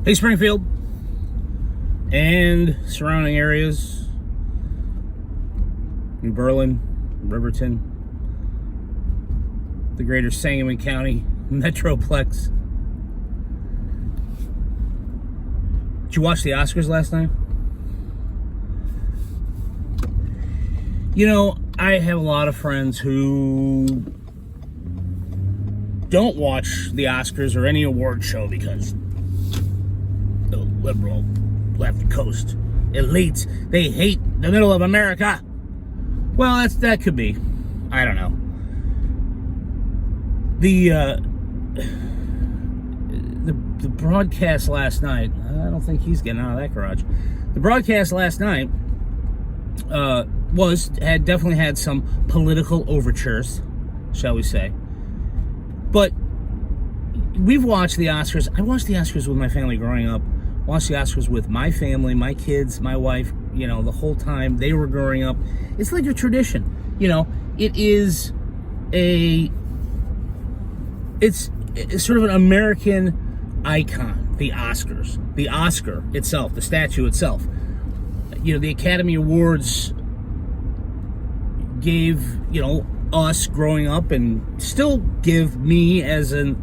Hey, Springfield and surrounding areas, New Berlin, Riverton, the greater Sangamon County Metroplex. Did you watch the Oscars last night? You know, I have a lot of friends who don't watch the Oscars or any award show because the liberal left coast elites, they hate the middle of America. Well, that could be. I don't know. The broadcast last night, I don't think he's getting out of that garage. The broadcast last night had definitely had some political overtures, shall we say. But we've watched the Oscars. I watched the Oscars with my family growing up. Watched the Oscars with my family, my kids, my wife, the whole time they were growing up. It's like a tradition. It's sort of an American icon, the Oscars. The Oscar itself, the statue itself. The Academy Awards gave, us growing up and still give me as a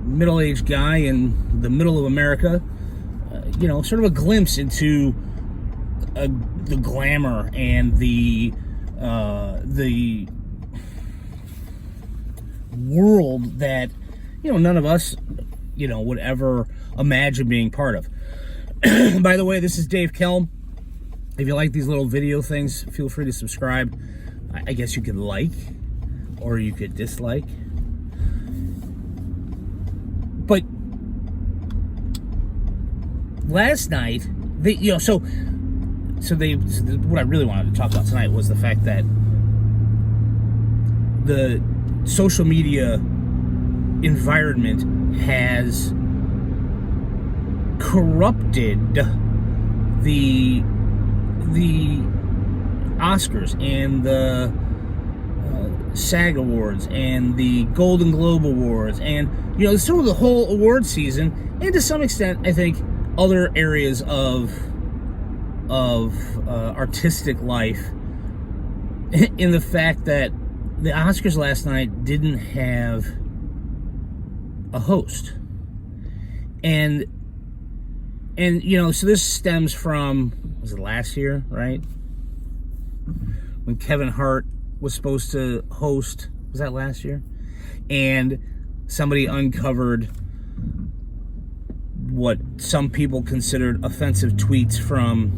middle-aged guy in the middle of America, sort of a glimpse into the glamour and the world that none of us would ever imagine being part of. By the way, this is Dave Kelm. If you like these little video things, feel free to subscribe. I guess you could like or you could dislike. But last night, what I really wanted to talk about tonight was the fact that the social media environment has corrupted the Oscars and the SAG Awards and the Golden Globe Awards and sort of the whole award season, and to some extent I think other areas of artistic life, in the fact that the Oscars last night didn't have a host. And so this stems from, was it last year, right? When Kevin Hart was supposed to host, was that last year? And somebody uncovered what some people considered offensive tweets from,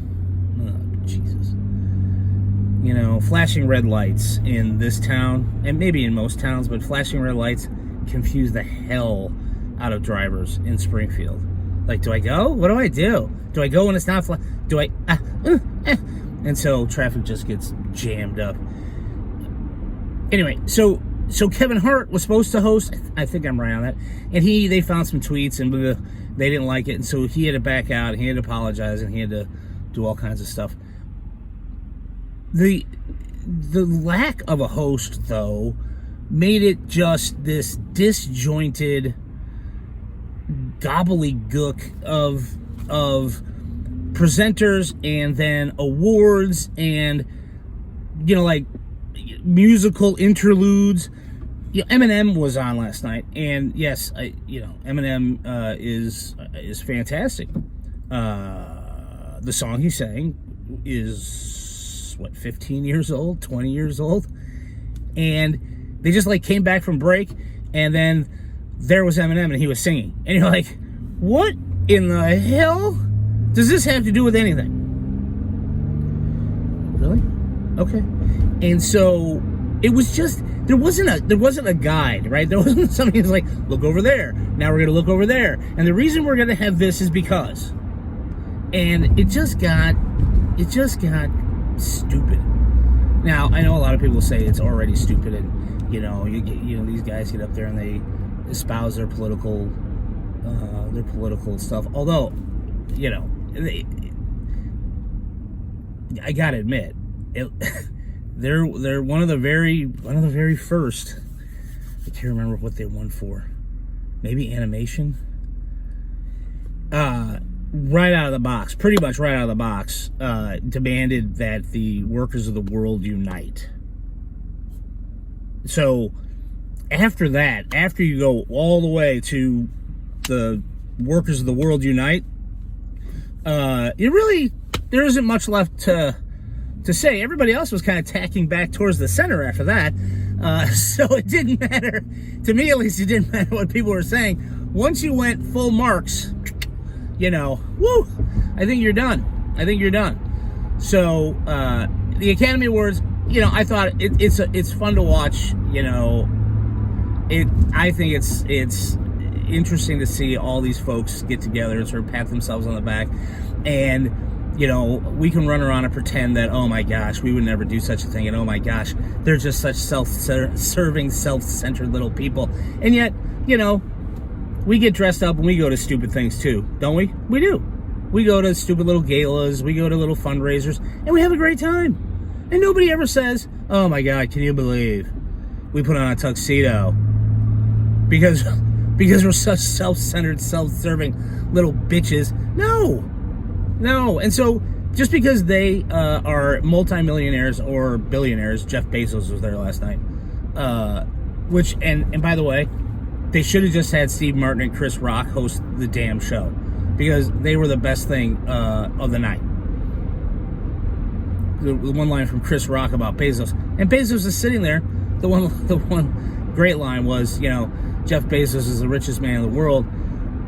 flashing red lights in this town, and maybe in most towns, but flashing red lights confuse the hell out of drivers in Springfield. Like, do I go? What do I do? Do I go when it's not do I? And so traffic just gets jammed up. Anyway, so Kevin Hart was supposed to host. I think I'm right on that. And they found some tweets and they didn't like it, and so he had to back out. He had to apologize, and he had to do all kinds of stuff. The lack of a host, though, made it just this disjointed gobbledygook of presenters and then awards and like musical interludes. Eminem was on last night, and yes, Eminem is fantastic. The song he sang is 15 years old, 20 years old, and they just came back from break, and then there was Eminem, and he was singing, and you're like, what in the hell does this have to do with anything? Really? Okay. And so it was just, there wasn't a guide, right? There wasn't somebody who's like, look over there. Now we're gonna look over there, and the reason we're gonna have this is because, and it just got stupid. Now I know a lot of people say it's already stupid, and these guys get up there and they espouse their political stuff. Although, I gotta admit, they're one of the very first. I can't remember what they won for. Maybe animation. right out of the box, pretty much right out of the box, demanded that the workers of the world unite. So after that, after you go all the way to the workers of the world unite, there isn't much left to say. Everybody else was kind of tacking back towards the center after that. So it didn't matter, to me at least, it didn't matter what people were saying. Once you went full Marx, woo, I think you're done. So the Academy Awards, I thought it's fun to watch. I think it's interesting to see all these folks get together and sort of pat themselves on the back. And we can run around and pretend that, oh my gosh, we would never do such a thing, and oh my gosh, they're just such self-serving, self-centered little people. And yet, we get dressed up and we go to stupid things too, don't we? We do. We go to stupid little galas, we go to little fundraisers, and we have a great time. And nobody ever says, oh my God, can you believe we put on a tuxedo? Because we're such self-centered, self-serving little bitches. No. And so just because they are multimillionaires or billionaires, Jeff Bezos was there last night, which, and by the way, they should have just had Steve Martin and Chris Rock host the damn show, because they were the best thing of the night. The one line from Chris Rock about Bezos, and Bezos is sitting there. The one great line was, Jeff Bezos is the richest man in the world,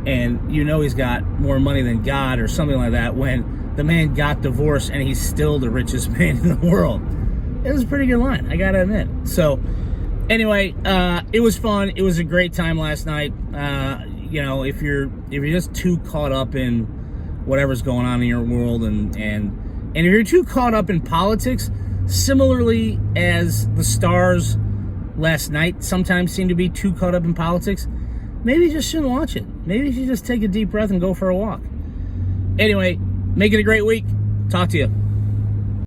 and he's got more money than God or something like that, when the man got divorced and he's still the richest man in the world. It was a pretty good line, I gotta admit. So anyway, it was fun. It was a great time last night. If you're just too caught up in whatever's going on in your world, and if you're too caught up in politics, similarly as the stars last night sometimes seem to be too caught up in politics, maybe you just shouldn't watch it. Maybe you should just take a deep breath and go for a walk. Anyway, make it a great week. Talk to you.